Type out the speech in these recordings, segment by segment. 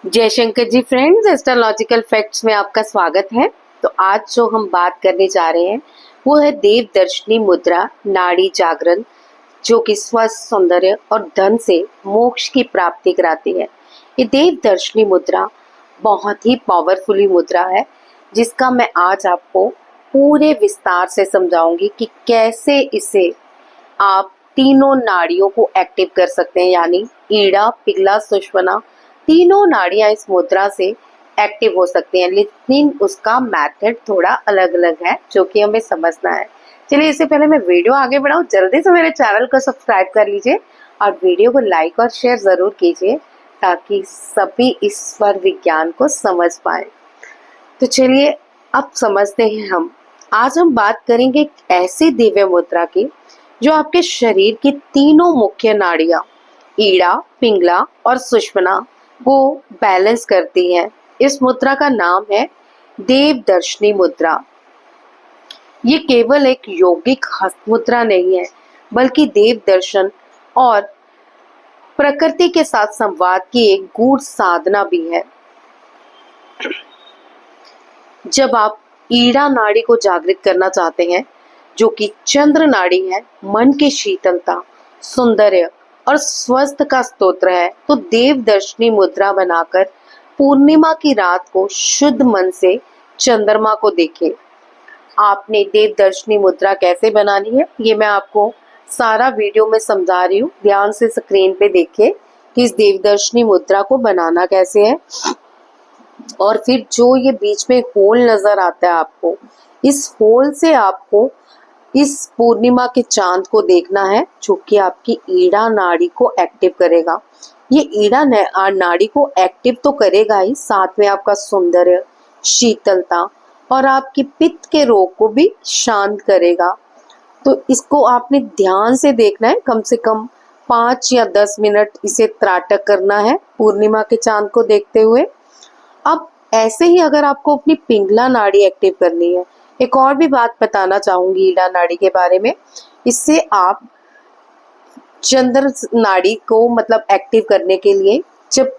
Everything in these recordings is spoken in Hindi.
जय Shankar ji friends, astrological facts में आपका स्वागत है। तो आज जो हम बात करने जा रहे हैं वो है देवदर्शनी मुद्रा नाड़ी जागरण, जो कि स्वस्थ, सौंदर्य और धन से मोक्ष की प्राप्ति कराती है। ये देवदर्शनी मुद्रा बहुत ही पावरफुली मुद्रा है, जिसका मैं आज आपको पूरे विस्तार से समझाऊंगी कि कैसे इसे आप तीनों नाड़ियों को एक्टिव कर सकते हैं। यानी ईड़ा, पिंगला, सुषुम्ना, तीनों नाड़ियां इस मुद्रा से एक्टिव हो सकती हैं, लेकिन उसका मेथड थोड़ा अलग अलग है जो कि हमें समझना है। चलिए, इससे पहले मैं वीडियो आगे बढ़ाऊं, जल्दी से मेरे चैनल को सब्सक्राइब कर लीजिए और वीडियो को लाइक और शेयर जरूर कीजिए ताकि सभी ईश्वर विज्ञान को समझ पाए। तो चलिए अब समझते हैं। आज हम बात करेंगे एक ऐसी दिव्य मुद्रा की जो आपके शरीर की तीनों मुख्य नाड़ियां ईड़ा, पिंगला और सुषुम्ना को बैलेंस करती है। इस मुद्रा का नाम है देवदर्शनी मुद्रा। ये केवल एक यौगिक हस्त मुद्रा नहीं है, बल्कि देव दर्शन और प्रकृति के साथ संवाद की एक गूढ़ साधना भी है। जब आप ईड़ा नाड़ी को जागृत करना चाहते हैं, जो कि चंद्र नाड़ी है, मन की शीतलता, सौंदर्य और स्वस्थ का स्तोत्र है, तो देवदर्शनी मुद्रा बनाकर पूर्णिमा की रात को शुद्ध मन से चंद्रमा को देखें। आपने देवदर्शनी मुद्रा कैसे बनानी है, ये मैं आपको सारा वीडियो में समझा रही हूँ। ध्यान से स्क्रीन पे देखिए कि इस देवदर्शनी मुद्रा को बनाना कैसे है। और फिर जो ये बीच में होल नजर आता है आपको, इस होल से आपको इस पूर्णिमा के चांद को देखना है, जो कि आपकी ईड़ा नाड़ी को एक्टिव करेगा। ये ईड़ा नाड़ी को एक्टिव तो करेगा ही, साथ में आपका सौंदर्य, शीतलता और आपकी पित्त के रोग को भी शांत करेगा। तो इसको आपने ध्यान से देखना है, कम से कम 5 या 10 मिनट इसे त्राटक करना है पूर्णिमा के चांद को देखते हुए। अब ऐसे ही अगर आपको अपनी पिंगला नाड़ी एक्टिव करनी है, एक और भी बात बताना चाहूंगी ईड़ा नाड़ी के बारे में। इससे आप चंद्र नाड़ी को मतलब एक्टिव करने के लिए, जब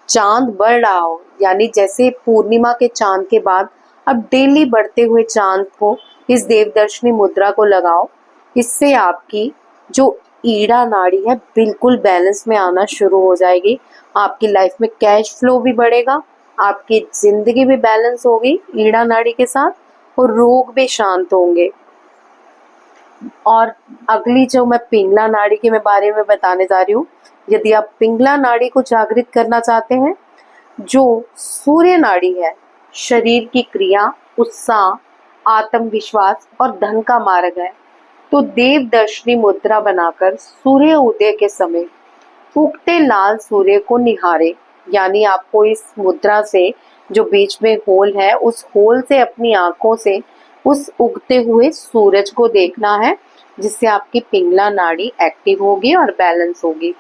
चांद बढ़ रहा हो, यानी जैसे पूर्णिमा के चांद के बाद अब डेली बढ़ते हुए चांद को इस देवदर्शनी मुद्रा को लगाओ। इससे आपकी जो ईड़ा नाड़ी है बिल्कुल बैलेंस में आना शुरू हो जाएगी। आपकी लाइफ में कैश फ्लो भी बढ़ेगा, आपकी जिंदगी भी बैलेंस होगी ईड़ा नाड़ी के साथ, और रोग भी शांत होंगे। और अगली जो मैं पिंगला नाड़ी के बारे में बताने जा रही हूँ, यदि आप पिंगला नाड़ी को जागृत करना चाहते हैं, जो सूर्य नाड़ी है, शरीर की क्रिया, उत्साह, आत्मविश्वास और धन का मार्ग है, तो देवदर्शनी मुद्रा बनाकर सूर्य उदय के समय उगते लाल सूर्य को निहारे। यानी आपको इस मुद्रा से, जो बीच में होल है, उस होल से अपनी आंखों से उस उगते हुए सूरज को देखना है, जिससे आपकी पिंगला नाड़ी एक्टिव होगी और बैलेंस होगी।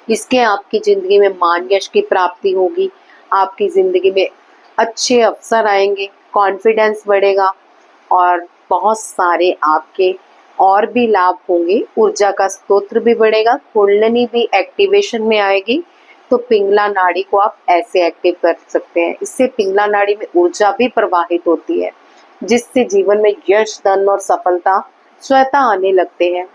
इसके आपकी जिंदगी में मान यश की प्राप्ति होगी, आपकी जिंदगी में अच्छे अवसर आएंगे, कॉन्फिडेंस बढ़ेगा और बहुत सारे आपके और भी लाभ होंगे। ऊर्जा का स्तोत्र भी बढ़ेगा, कुंडलिनी भी एक्टिवेशन में आएगी। तो पिंगला नाड़ी को आप ऐसे एक्टिव कर सकते हैं। इससे पिंगला नाड़ी में ऊर्जा भी प्रवाहित होती है, जिससे जीवन में यश, धन और सफलता स्वतः आने लगते हैं।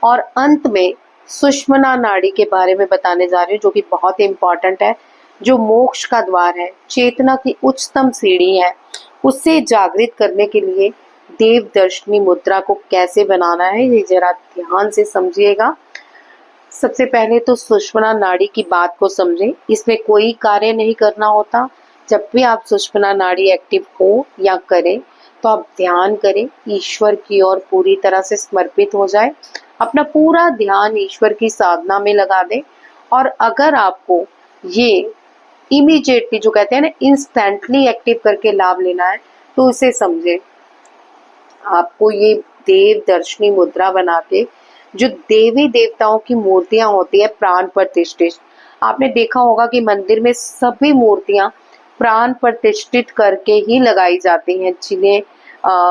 और अंत में सुषुम्ना नाड़ी के बारे में बताने जा रही हूँ, जो कि बहुत इंपॉर्टेंट है, जो मोक्ष का द्वार है, चेतना की उच्चतम सीढ़ी है। उससे जागृत करने के लिए देवदर्शनी मुद्रा को कैसे बनाना है, ये जरा ध्यान से समझिएगा। सबसे पहले तो सुषुम्ना नाड़ी की बात को समझें। इसमें कोई कार्य नहीं करना होता। जब भी आप सुषुम्ना नाड़ी एक्टिव हो या करें, तो आप ध्यान करें, ईश्वर की ओर पूरी तरह से समर्पित हो जाए, अपना पूरा ध्यान ईश्वर की साधना में लगा दें। और अगर आपको ये इमीडिएटली, जो कहते हैं ना, इंस्टेंटली एक्टिव करके लाभ लेना है, तो उसे समझे। आपको ये देवदर्शनी मुद्रा बना के, जो देवी देवताओं की मूर्तियां होती है प्राण प्रतिष्ठित, आपने देखा होगा कि मंदिर में सभी मूर्तियां प्राण प्रतिष्ठित करके ही लगाई जाती हैं, जिन्हें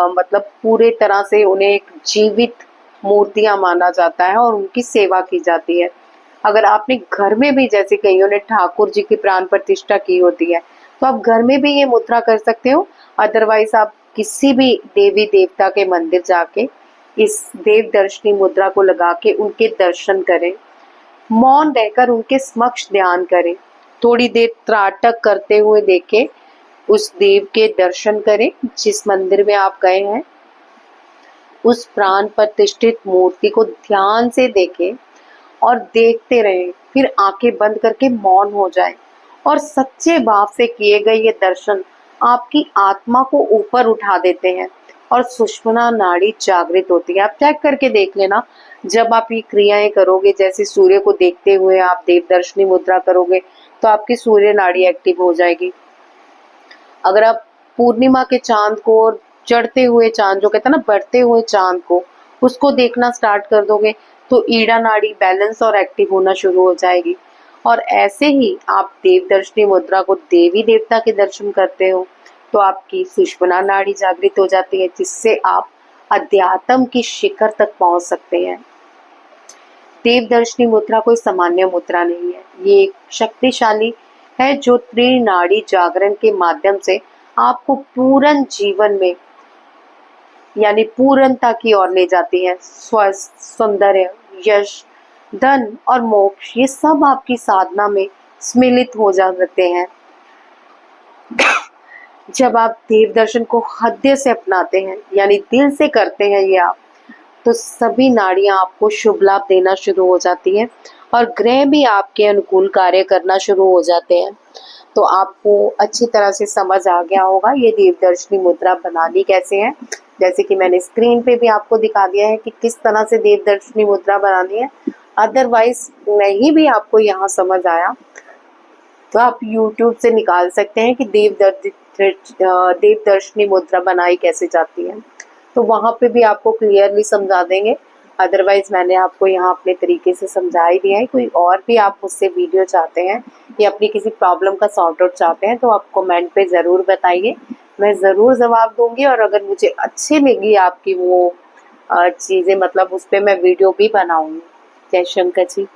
मतलब पूरे तरह से उन्हें एक जीवित मूर्तियां माना जाता है और उनकी सेवा की जाती है। अगर आपने घर में भी, जैसे कईयों ने ठाकुर जी की प्राण प्रतिष्ठा की होती है, तो आप घर में भी ये मुद्रा कर सकते हो। अदरवाइज आप किसी भी देवी देवता के मंदिर जाके इस देव दर्शनी मुद्रा को लगा के उनके दर्शन करें, मौन रहकर उनके समक्ष ध्यान करें, थोड़ी देर त्राटक करते हुए देखें, उस देव के दर्शन करें जिस मंदिर में आप गए हैं, उस प्राण प्रतिष्ठित मूर्ति को ध्यान से देखें और देखते रहें। फिर आंखें बंद करके मौन हो जाए और सच्चे भाव से किए गए ये दर्शन आपकी आत्मा को ऊपर उठा देते हैं और सुषुम्ना नाड़ी जागृत होती है। आप चेक करके देख लेना, जब आप ये क्रियाएं करोगे, जैसे सूर्य को देखते हुए आप देवदर्शनी मुद्रा करोगे तो आपकी सूर्य नाड़ी एक्टिव हो जाएगी। अगर आप पूर्णिमा के चांद को और चढ़ते हुए चांद, जो कहते हैं ना बढ़ते हुए चांद को, उसको देखना स्टार्ट कर दोगे तो ईड़ा नाड़ी बैलेंस और एक्टिव होना शुरू हो जाएगी। और ऐसे ही आप देवदर्शनी मुद्रा को देवी देवता के दर्शन करते हो तो आपकी सुषुम्ना नाड़ी जागृत हो जाती है, जिससे आप अध्यात्म की शिखर तक पहुंच सकते हैं। देवदर्शनी मुद्रा कोई सामान्य मुद्रा नहीं है, ये एक शक्तिशाली है जो त्रिनाड़ी जागरण के माध्यम से आपको पूर्ण जीवन में यानी पूर्णता की ओर ले जाती है। स्वस्थ, सौंदर्य, यश, धन और मोक्ष, ये सब आपकी साधना में सम्मिलित हो जाते हैं। जब आप देव दर्शन को हृदय से अपनाते हैं यानी दिल से करते हैं ये आप, तो सभी नाड़ियां आपको शुभ लाभ देना शुरू हो जाती हैं और ग्रह भी आपके अनुकूल कार्य करना शुरू हो जाते हैं। तो आपको अच्छी तरह से समझ आ गया होगा ये देवदर्शनी मुद्रा बनानी कैसे है। जैसे कि मैंने स्क्रीन पे भी आपको दिखा दिया है कि किस तरह से देवदर्शनी मुद्रा बनानी है। अदरवाइज नहीं भी आपको यहाँ समझ आया तो आप YouTube से निकाल सकते हैं कि देवदर्शनी मुद्रा बनाई कैसे जाती है, तो वहाँ पे भी आपको क्लियरली समझा देंगे। अदरवाइज मैंने आपको यहाँ अपने तरीके से समझा ही दिया है। कोई और भी आप मुझसे वीडियो चाहते हैं या अपनी किसी प्रॉब्लम का सॉर्ट आउट चाहते हैं तो आप कमेंट पे ज़रूर बताइए, मैं ज़रूर जवाब दूंगी। और अगर मुझे अच्छी लगी आपकी वो चीज़ें, मतलब उस पर मैं वीडियो भी बनाऊंगी। जय शंकर जी।